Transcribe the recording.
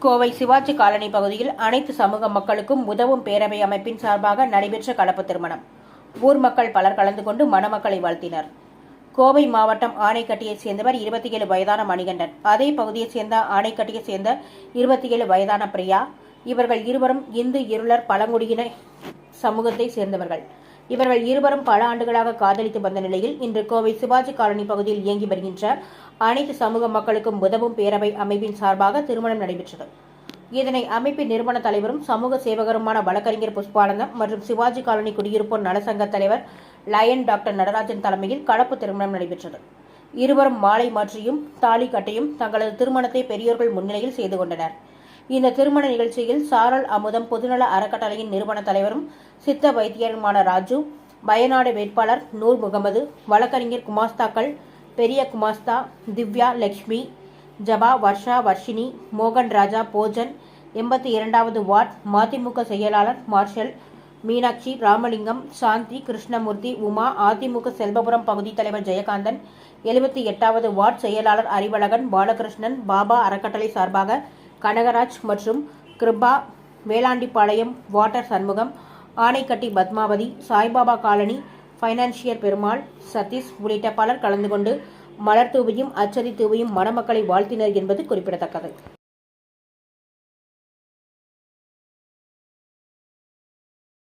Kovai Sivaji colony பகுதியில் அனைத்து சமூக மக்களுக்கும் உதவும் பேரவை அமைப்பின் சார்பாக நடைபெற்ற கலப்பு திருமணம். ஊர் மக்கள் பலர் கலந்து கொண்டு மணமக்களை வாழ்த்தினர். கோவை மாவட்டம் ஆனைக்கட்டியைச் சேர்ந்தவர் 27 வயதான மணிகண்டன். அதே பகுதியைச் சேர்ந்த ஆனைக்கட்டியைச் சேர்ந்த 27 வயதான பிரியா. இவர்கள் இருவரும் இந்து இருளர் பழங்குடியின சமூகத்தை சேர்ந்தவர்கள். இவர்கள் இருவரும் பல ஆண்டுகளாக காதலித்து வந்த நிலையில் இன்று கோவை சிவாஜி காலனி பகுதியில் இயங்கி வருகின்ற அனைத்து சமூக மக்களுக்கும் உதவும் பேரவை அமைப்பின் சார்பாக திருமணம் நடைபெற்றது. இதனை அமைப்பின் நிறுவன தலைவரும் சமூக சேவகருமான வழக்கறிஞர் புஷ்பானந்தம் மற்றும் சிவாஜி காலனி குடியிருப்போர் நலசங்க தலைவர் லயன் டாக்டர் நடராஜன் தலைமையில் கலப்பு திருமணம் நடைபெற்றது. இருவரும் மாலை மாற்றியும் தாலி கட்டையும் தங்களது திருமணத்தை பெரியோர்கள் முன்னிலையில் செய்து கொண்டனர். இந்த திருமண நிகழ்ச்சியில் சாரல் அமுதம் பொதுநல அறக்கட்டளையின் நிறுவன தலைவரும் சித்த வைத்தியருமான ராஜு, பயநாடு வேட்பாளர் நூர் முகமது, வழக்கறிஞர் குமாஸ்தாக்கள் பெரிய குமாஸ்தா, திவ்யா, லட்சுமி, ஜபா, வர்ஷா, வர்ஷினி, மோகன் ராஜா, போஜன், 82வது வார்டு மதிமுக செயலாளர் மார்ஷல், மீனாட்சி, ராமலிங்கம், சாந்தி, கிருஷ்ணமூர்த்தி, உமா, அதிமுக செல்வபுரம் பகுதி தலைவர் ஜெயகாந்தன், 78வது வார்டு செயலாளர் அறிவழகன், பாலகிருஷ்ணன், பாபா அறக்கட்டளை சார்பாக கனகராஜ் மற்றும் Kiruba, Velandipalayam water Shanmugam, Anaikatti Padmavathi, Saibaba colony financier Perumal, Sathish உள்ளிட்ட பலர் கலந்து கொண்டு மலர் தூவியும் அச்சதி தூவியும் மணமக்களை வாழ்த்தினர் என்பது குறிப்பிடத்தக்கது.